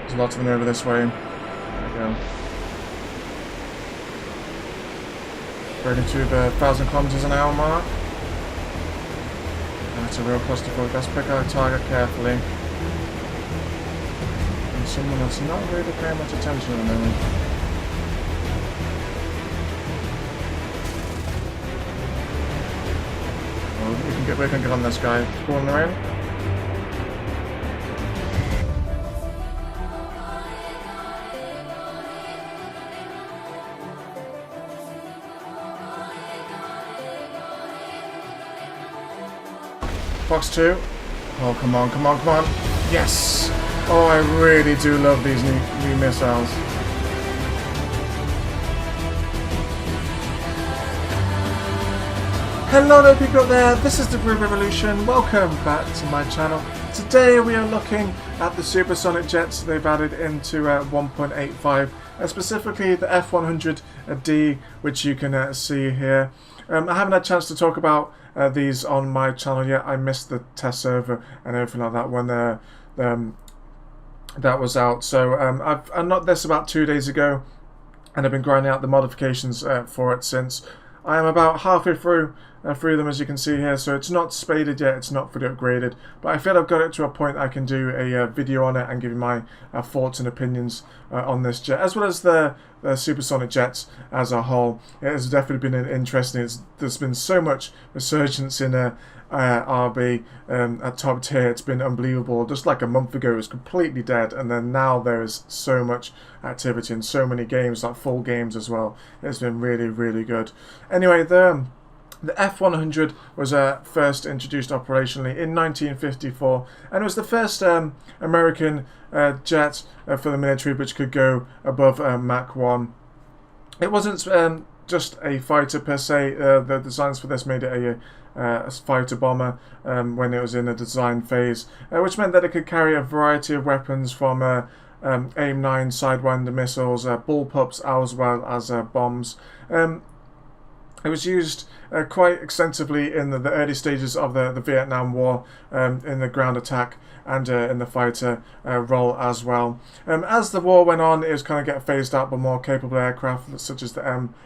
There's lots of them over this way. There we go. Breaking through the 1,000 kilometers an hour mark. That's a real clusterfuck. Let's pick our target carefully. And someone that's not really paying much attention at the moment. Well, we can get on this guy. Pulling her in. Fox 2. Oh, come on, come on, come on. Yes! Oh, I really do love these new missiles. Hello there people out there, this is TheRubyRevolution. Welcome back to my channel. Today we are looking at the Supersonic Jets they've added into 1.85, specifically the F100D, which you can see here. I haven't had a chance to talk about these on my channel yet. I missed the test server and everything like that when that was out. So I've unlocked this about 2 days ago, and I've been grinding out the modifications for it since. I am about halfway through them, as you can see here, so it's not spaded yet, it's not fully upgraded, but I feel I've got it to a point I can do a video on it and give you my thoughts and opinions on this jet, as well as the Supersonic Jets as a whole. It has definitely been interesting. There's been so much resurgence in RB at top tier. It's been unbelievable. Just like a month ago it was completely dead, and then now there is so much activity and so many games, like full games as well. It's been really, really good. Anyway, the F100 was first introduced operationally in 1954, and it was the first American jet for the military which could go above Mach 1. It wasn't just a fighter per se. The designs for this made it a fighter bomber when it was in the design phase, which meant that it could carry a variety of weapons from AIM-9 Sidewinder missiles, bullpups, as well as bombs. It was used quite extensively in the early stages of the Vietnam War, in the ground attack and in the fighter role as well. As the war went on, it was kind of getting phased out by more capable aircraft such as the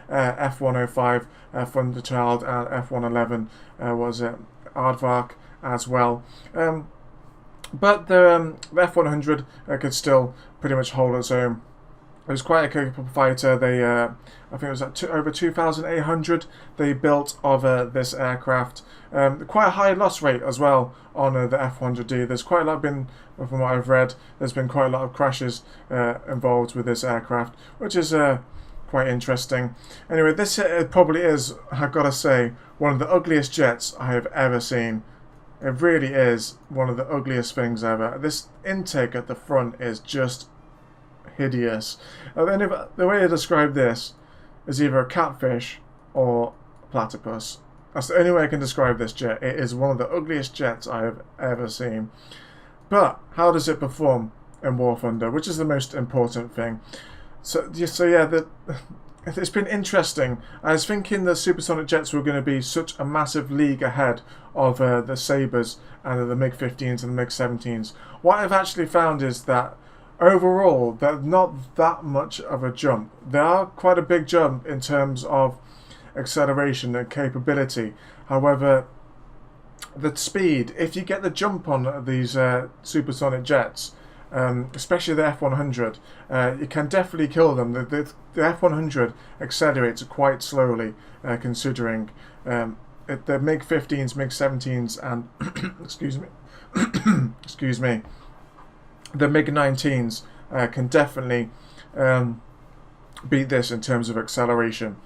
F105 Thunderchild and F111 was Aardvark as well. But the F100 could still pretty much hold its own. It was quite a capable fighter. They, I think it was at over 2,800 they built of this aircraft. Quite a high loss rate as well on the F100D. There's quite a lot been, from what I've read, there's been quite a lot of crashes involved with this aircraft, which is quite interesting. Anyway, this probably is, I've got to say, one of the ugliest jets I have ever seen. It really is one of the ugliest things ever. This intake at the front is just hideous. The way I describe this is either a catfish or a platypus. That's the only way I can describe this jet. It is one of the ugliest jets I have ever seen. But how does it perform in War Thunder, which is the most important thing? So yeah, it's been interesting. I was thinking the Supersonic Jets were going to be such a massive league ahead of the Sabres and the MiG-15s and the MiG-17s. What I've actually found is that overall, they're not that much of a jump. They are quite a big jump in terms of acceleration and capability. However, the speed, if you get the jump on these Supersonic Jets, especially the F100, you can definitely kill them. The F100 accelerates quite slowly, considering the MiG-15s, MiG-17s, and excuse me, excuse me, the MiG-19s can definitely beat this in terms of acceleration.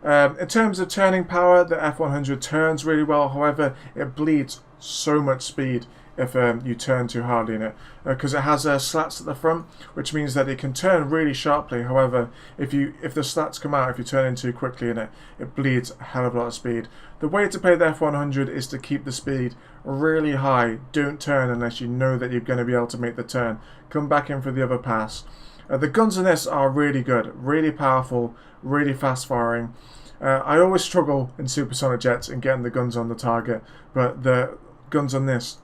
In terms of turning power, the F100 turns really well. However, it bleeds so much speed if you turn too hard in it, because it has slats at the front, which means that it can turn really sharply. However, if the slats come out, if you turn in too quickly in it, it bleeds a hell of a lot of speed. The way to play the F100 is to keep the speed really high. Don't turn unless you know that you're going to be able to make the turn. Come back in for the other pass. The guns on this are really good, really powerful, really fast firing. I always struggle in Supersonic Jets in getting the guns on the target, but the guns on this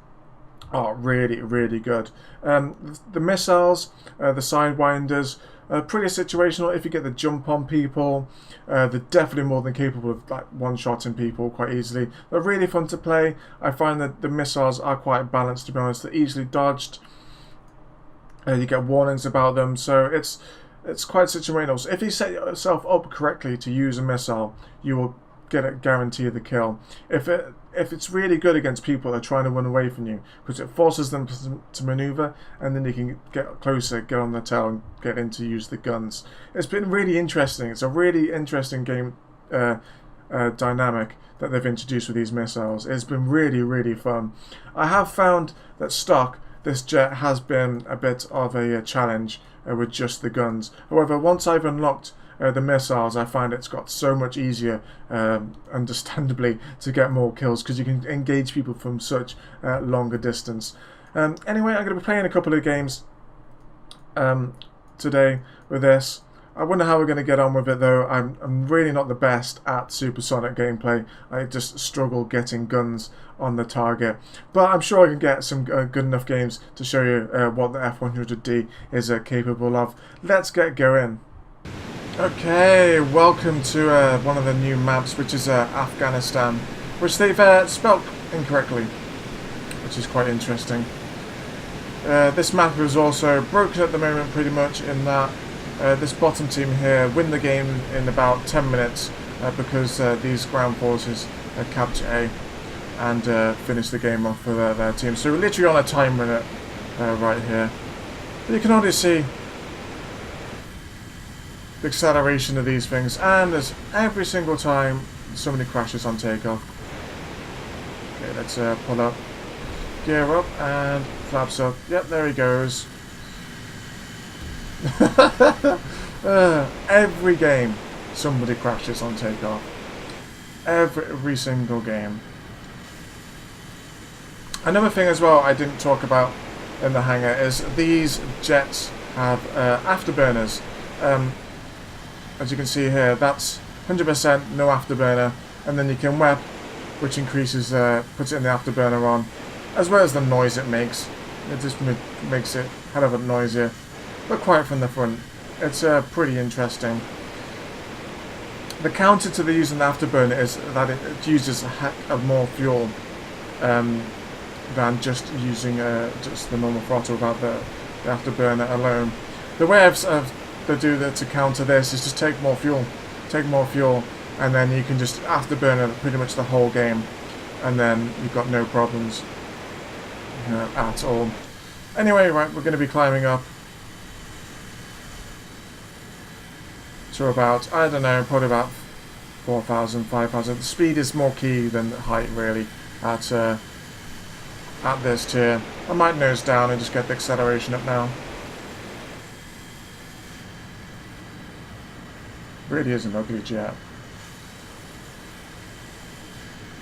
are really, really good. The missiles, the sidewinders, pretty situational. If you get the jump on people, they're definitely more than capable of like one-shotting people quite easily. They're really fun to play. I find that the missiles are quite balanced, to be honest. They're easily dodged. You get warnings about them, so it's quite situational. So if you set yourself up correctly to use a missile, you will get a guarantee of the kill. If it's really good against people that are trying to run away from you, because it forces them to maneuver, and then you can get closer, get on the tail, and get in to use the guns. It's been really interesting. It's a really interesting game dynamic that they've introduced with these missiles. It's been really, really fun. I have found that stock, this jet has been a bit of a challenge with just the guns. However, once I've unlocked the missiles, I find it's got so much easier, understandably, to get more kills, because you can engage people from such longer distance. Anyway, I'm going to be playing a couple of games today with this. I wonder how we're going to get on with it, though. I'm really not the best at supersonic gameplay. I just struggle getting guns on the target. But I'm sure I can get some good enough games to show you what the F100D is capable of. Let's get going. Okay, welcome to one of the new maps, which is Afghanistan, which they've spelt incorrectly, which is quite interesting. This map is also broken at the moment, pretty much, in that this bottom team here win the game in about 10 minutes because these ground forces capture A and finish the game off for their team. So we're literally on a time limit right here. But you can already see the acceleration of these things, and there's every single time so many crashes on takeoff. Okay, let's pull up, gear up, and flaps up. Yep, there he goes. Every game somebody crashes on takeoff. Every single game. Another thing as well I didn't talk about in the hangar is these jets have afterburners. As you can see here, that's 100% no afterburner, and then you can web, which increases, puts it in the afterburner on, as well as the noise it makes. It just makes it a hell of a noisier, but quiet from the front. It's pretty interesting. The counter to the using the afterburner is that it uses a heck of more fuel than just using just the normal throttle without the afterburner alone. The way they do that to counter this is just take more fuel, and then you can just afterburner pretty much the whole game, and then you've got no problems at all. Anyway, right, we're going to be climbing up to about, I don't know, probably about 4,000, 5,000. The speed is more key than the height, really, at this tier. I might nose down and just get the acceleration up now. Really is an ugly jet.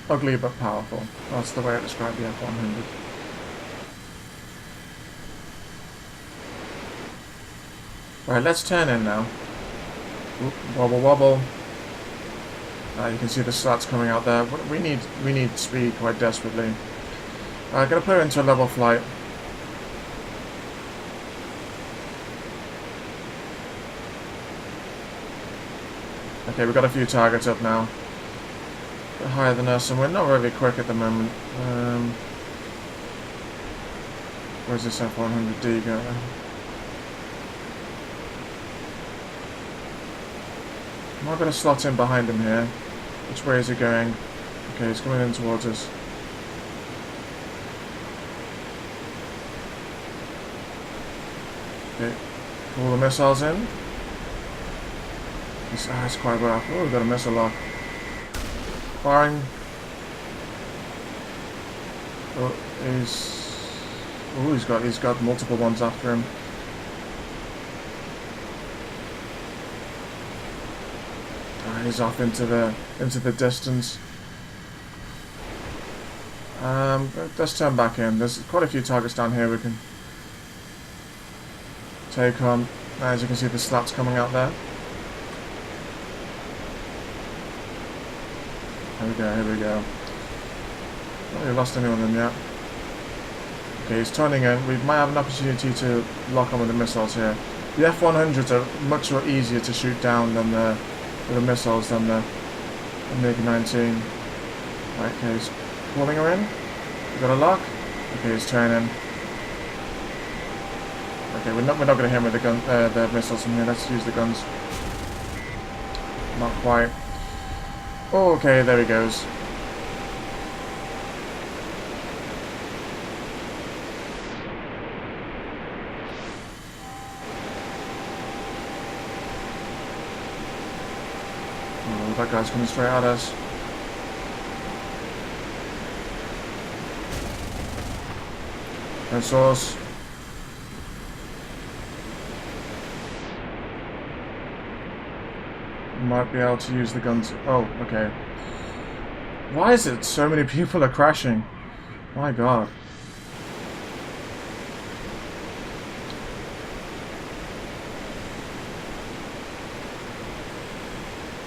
Ugly but powerful. That's the way I describe the F100. Right, let's turn in now. Oop, wobble wobble. You can see the slats coming out there. We need speed quite desperately. I'm gonna put it into a level flight. Okay, we've got a few targets up now. A bit higher than us, and we're not very quick at the moment. Where's this F100D going? Am I going to slot in behind him here? Which way is he going? Okay, he's coming in towards us. Okay, pull the missiles in. That's quite well. Oh, we've got a missile lock. Firing. Oh, he's got multiple ones after him. He's off into the distance. Let's turn back in. There's quite a few targets down here we can take on. As you can see, the slats coming out there. Here we go. Not really lost anyone in yet. Okay, he's turning in. We might have an opportunity to lock on with the missiles here. The F100s are much more easier to shoot down than the missiles than the MiG-19. Right, okay, he's pulling her in. We got a lock. Okay, he's turning. Okay, we're not going to hit him with the missiles from here. Let's use the guns. Not quite. Oh, okay, there he goes. Oh, that guy's coming straight at us. No source. Might be able to use the guns. Oh, okay. Why is it so many people are crashing? My god.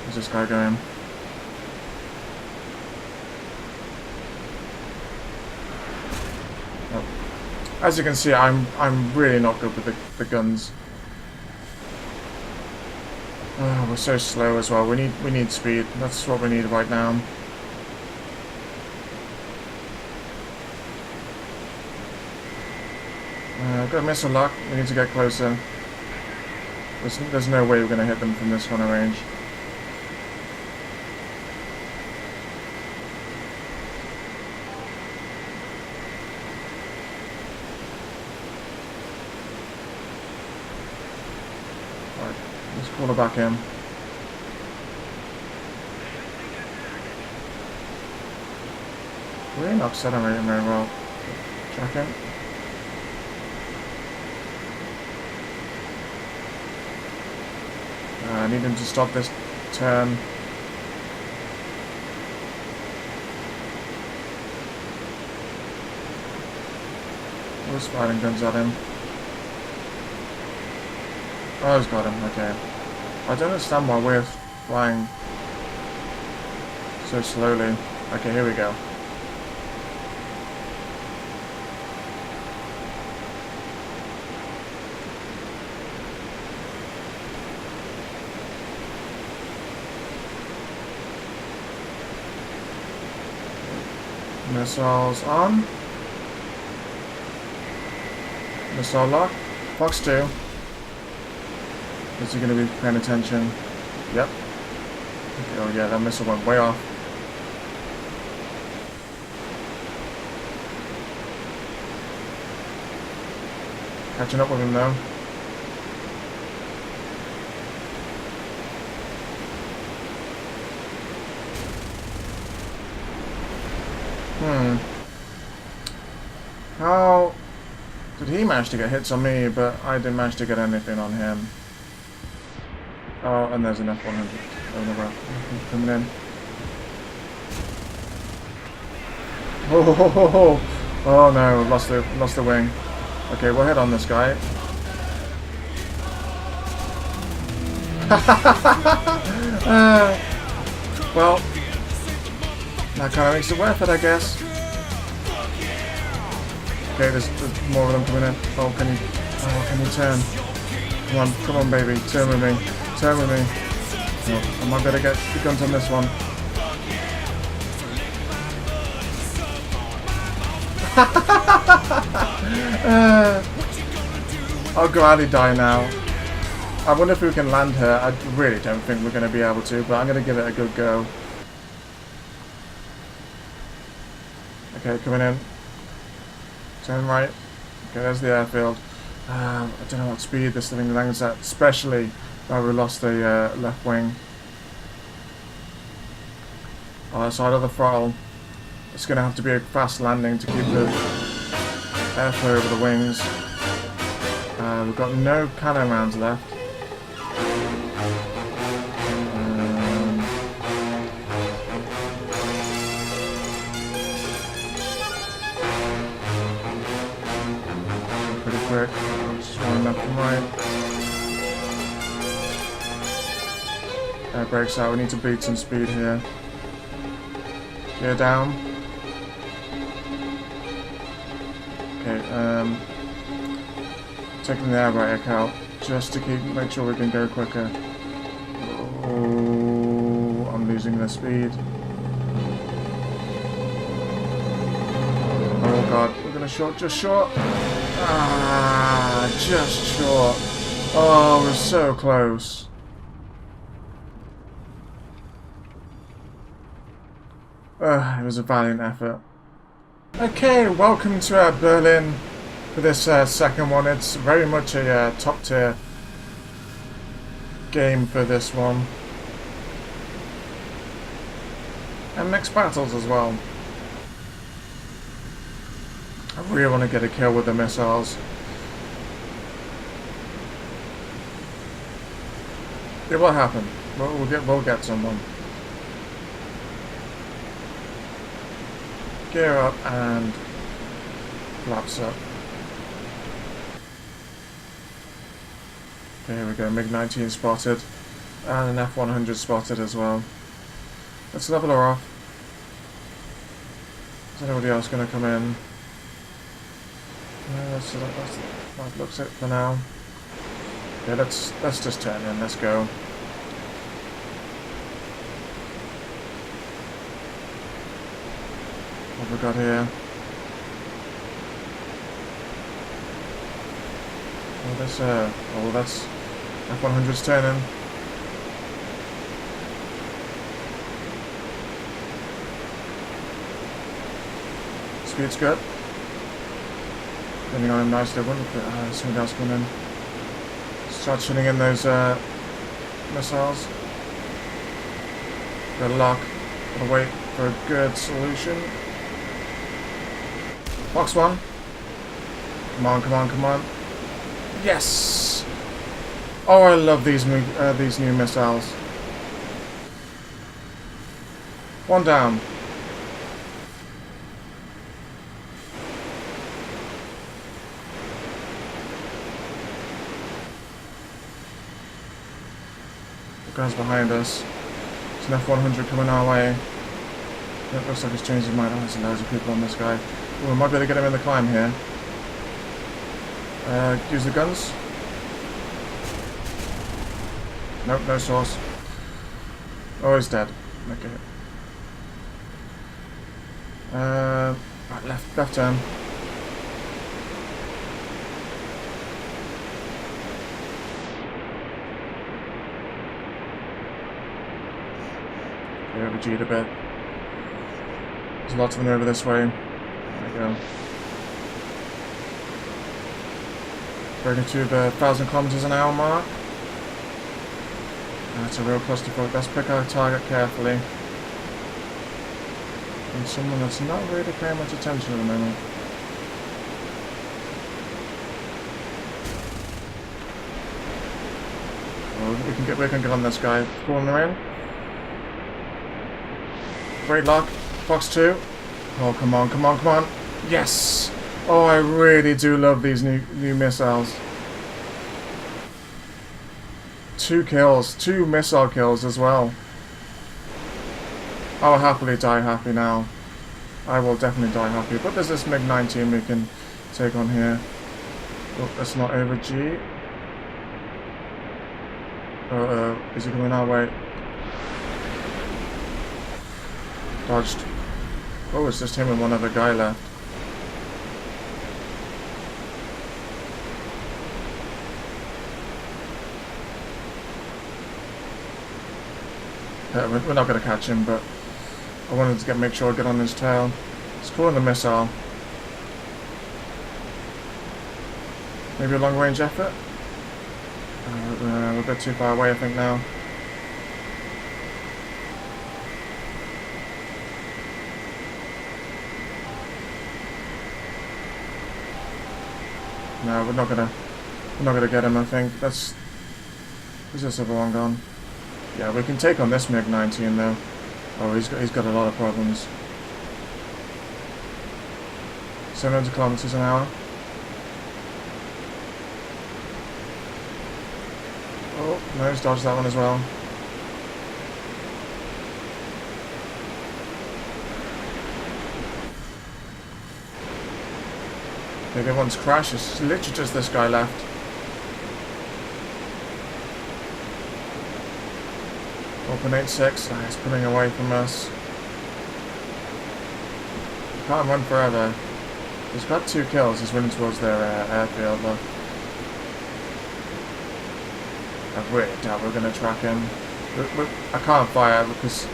Where's this guy going? Oh. As you can see, I'm really not good with the guns. Oh, we're so slow as well. We need speed. That's what we need right now. Got a missile lock. We need to get closer. There's no way we're going to hit them from this kind of range. Alright, let's pull her back in. We're not accelerating very well. Check in. I need him to stop this turn. Who's firing guns at him? Oh, he's got him, okay. I don't understand why we're flying so slowly. Okay, here we go. Missiles on. Missile lock. Fox 2. Is he going to be paying attention? Yep. Okay, oh yeah, that missile went way off. Catching up with him though. How did he manage to get hits on me, but I didn't manage to get anything on him? Oh, and there's an F100 coming in. Oh no, lost the wing. Okay, we'll hit on this guy. Well, that kind of makes it worth it, I guess. Okay, there's more of them coming in. Oh, can you turn? Come on, baby, turn with me. Turn with me. No, I might better get the guns on this one. I'll gladly die now. I wonder if we can land her. I really don't think we're going to be able to, but I'm going to give it a good go. Okay, coming in. Turn right. Okay, there's the airfield. I don't know what speed this thing lands at, especially where we lost the left wing. Other side of the throttle. It's going to have to be a fast landing to keep the airflow over the wings. We've got no cannon rounds left. Pretty quick. Just going left and right. Air brakes out. We need to beat some speed here. Gear down. Okay, Okay, taking the air brake out just to make sure we can go quicker. Oh, I'm losing the speed. Oh god, we're gonna short, just short. Ah, just short. Oh, we're so close. It was a valiant effort. Okay, welcome to Berlin for this second one. It's very much a top tier game for this one. And mixed battles as well. I really want to get a kill with the missiles. It will happen. We'll get someone. Gear up and flaps up. Okay, here we go. MiG-19 spotted, and an F100 spotted as well. Let's level her off. Is anybody else going to come in? No, that looks it for now. Okay, let's just turn in. Let's go. What have we got here? Oh, that's F100's turning. Speed's good. Getting on him nicely. Somebody else coming in. Start shooting in those missiles. Gotta lock. Gotta wait for a good solution. Box one. Come on, come on, come on. Yes! Oh, I love these new missiles. One down. The guy's behind us. There's an F100 coming our way. It looks like he's changed his mind. Oh, there's loads of people on this guy. Oh, we might be able to get him in the climb here. Use the guns. Nope, no source. Oh, he's dead. Okay. Right, left turn. Okay, over G'd a bit. There's lots of them over this way. There we go. Breaking through the 1,000 kilometers an hour mark. That's a real clusterfuck. Let's pick our target carefully. And someone that's not really paying much attention at the moment. Well, we can get on this guy. Corner in. Great luck. Fox 2. Oh, come on, come on, come on. Yes! Oh, I really do love these new missiles. 2 kills. 2 missile kills as well. I'll happily die happy now. I will definitely die happy. But there's this MiG-19 we can take on here. Oh, that's not over G. Is he coming our way? Dodged. Oh, it's just him and one other guy left. We're not going to catch him, but I wanted to make sure I get on his tail. Let's call in the missile. Maybe a long-range effort? We're a bit too far away, I think, now. No, we're not gonna get him, I think. Where's this other one gone? Yeah, we can take on this MiG-19 though. Oh, he's got a lot of problems. 700 kilometers an hour. Oh, no, he's dodged that one as well. Maybe everyone's crashed. It's literally just this guy left. Open 8-6. Oh, he's pulling away from us. Can't run forever. He's got 2 kills. He's running towards their airfield. Look. I really doubt we're going to track him. I can't fire because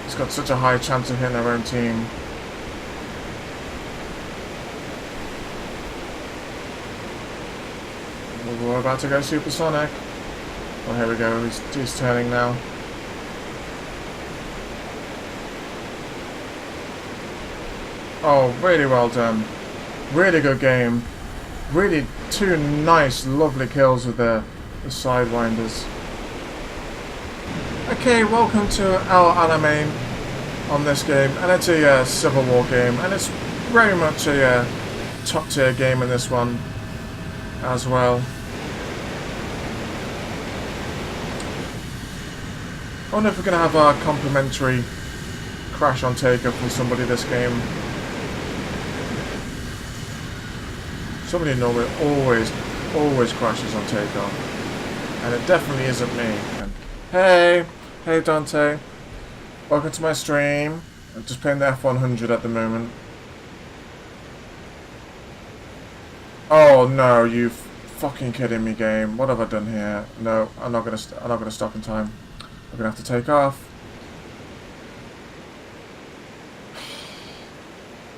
he's got such a high chance of hitting our own team. We're about to go supersonic. Oh, here we go. He's turning now. Oh, really well done. Really good game. Really 2 nice, lovely kills with the sidewinders. Okay, welcome to our anime on this game. And it's a Civil War game. And it's very much a top tier game in this one as well. I wonder if we're going to have a complimentary crash on takeoff from somebody this game. Somebody normally always crashes on takeoff. And it definitely isn't me. And hey Dante. Welcome to my stream. I'm just playing the F100 at the moment. Oh no, you fucking kidding me, game. What have I done here? No, I'm not gonna stop in time. We're gonna have to take off.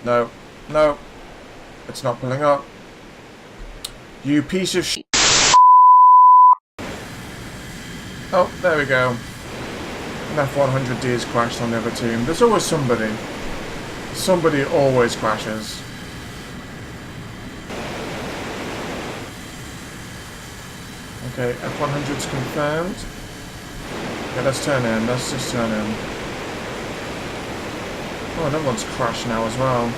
No. It's not pulling up. You piece of shit. Oh, there we go. An F100D has crashed on the other team. There's always somebody. Somebody always crashes. Okay, F100's confirmed. Okay, let's turn in. Let's just turn in. Oh, another one's crashed now as well.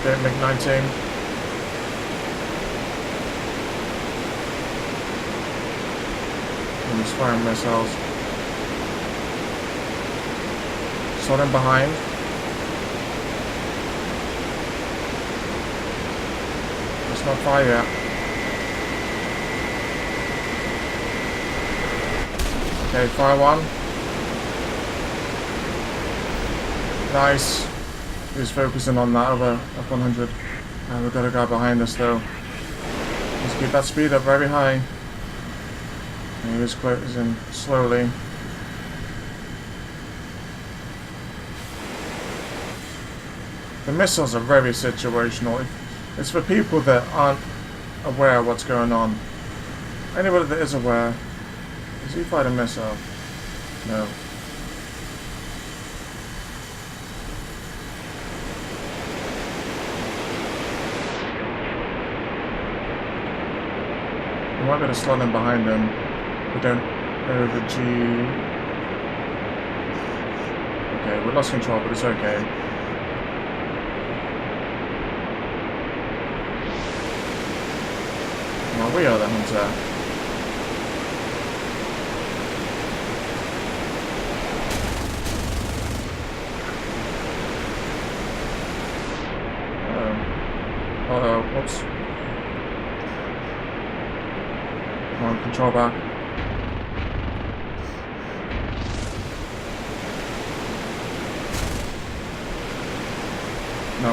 Okay, MiG-19. And he's firing missiles. Saw them behind. Let's not fire yet. Okay, fire one. Nice. He was focusing on that other F100. And we've got a guy behind us though. Let's keep that speed up very high. And he was closing slowly. The missiles are very situational. It's for people that aren't aware of what's going on. Anybody that is aware. Has he fired a missile? No. We might be able to slot in behind him. We don't over G. Okay, we lost control, but it's okay. Well, we are the hunter. Uh-oh, whoops. Come on, control back. No.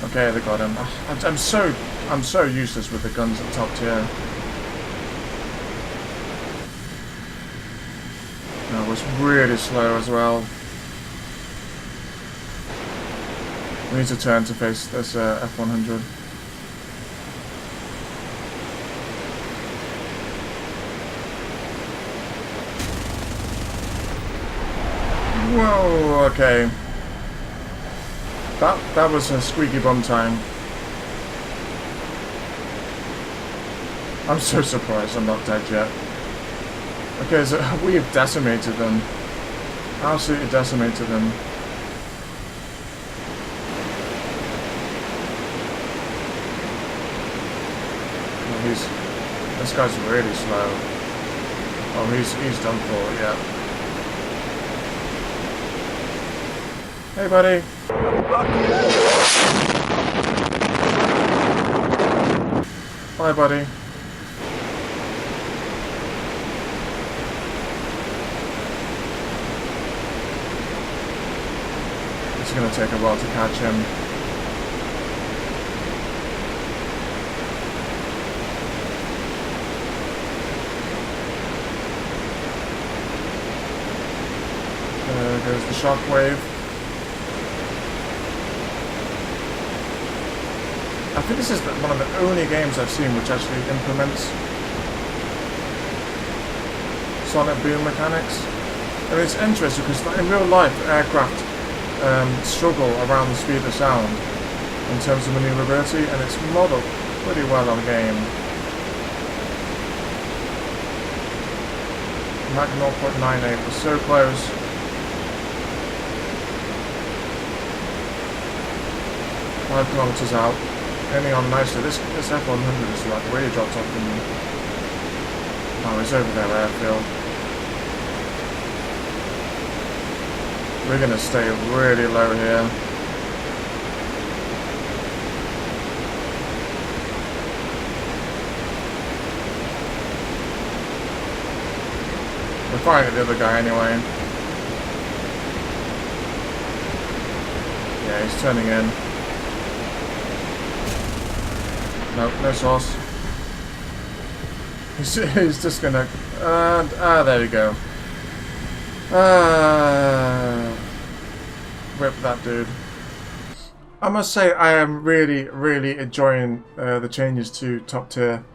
Okay, they got him. I'm so useless with the guns at top tier. No, it was really slow as well. We need to turn to face this F100. Whoa, okay. That was a squeaky bum time. I'm so surprised I'm not dead yet. Okay, so we've decimated them. Absolutely decimated them. Oh, this guy's really slow. Oh, he's done for, yeah. Hey, buddy. Bye, buddy. It's gonna take a while to catch him. There goes the shockwave. I think this is one of the only games I've seen which actually implements sonic boom mechanics. And it's interesting because in real life aircraft struggle around the speed of sound in terms of maneuverability, and it's modeled pretty well on game. Mach 0.98 was so close. Five kilometers out. Ending on nicely. This F100 is like really dropped off in. Oh, it's over there, airfield. We're gonna stay really low here. We're firing at the other guy anyway. Yeah, he's turning in. Nope, no sauce. He's just gonna... there we go. Whip that dude. I must say I am really enjoying the changes to top tier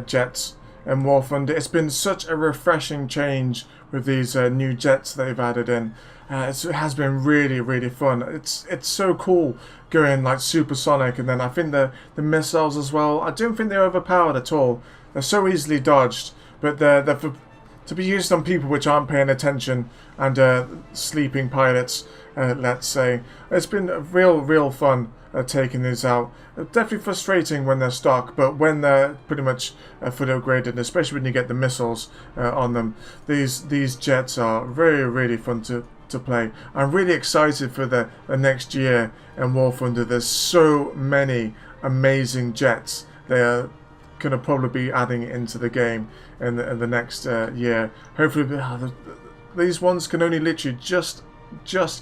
jets and War Thunder. It's been such a refreshing change with these new jets that they've added in. It has been really fun. It's so cool going like supersonic, and then I think the missiles as well. I don't think they're overpowered at all. They're so easily dodged, but they're to be used on people which aren't paying attention and sleeping pilots. Let's say it's been real fun taking these out. Definitely frustrating when they're stock, but when they're pretty much fully upgraded, especially when you get the missiles on them, these jets are very fun to play. I'm really excited for the next year in War Thunder. There's so many amazing jets they are going to probably be adding into the game in the next year. Hopefully these ones can only literally just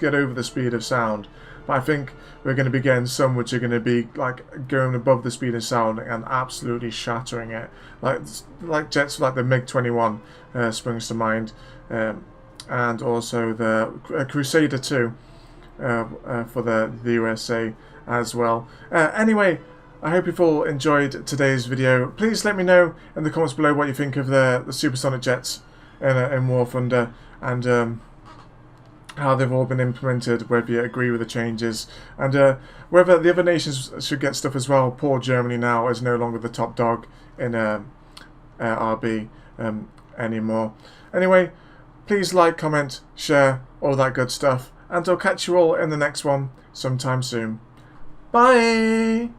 get over the speed of sound, but I think we're going to be getting some which are going to be like going above the speed of sound and absolutely shattering it, like jets like the MiG-21 springs to mind, and also the Crusader 2 for the USA as well. Anyway, I hope you've all enjoyed today's video. Please let me know in the comments below what you think of the Supersonic Jets in War Thunder, and how they've all been implemented, whether you agree with the changes, and whether the other nations should get stuff as well. Poor Germany now is no longer the top dog in RB anymore. Anyway, please like, comment, share, all that good stuff, and I'll catch you all in the next one sometime soon. Bye!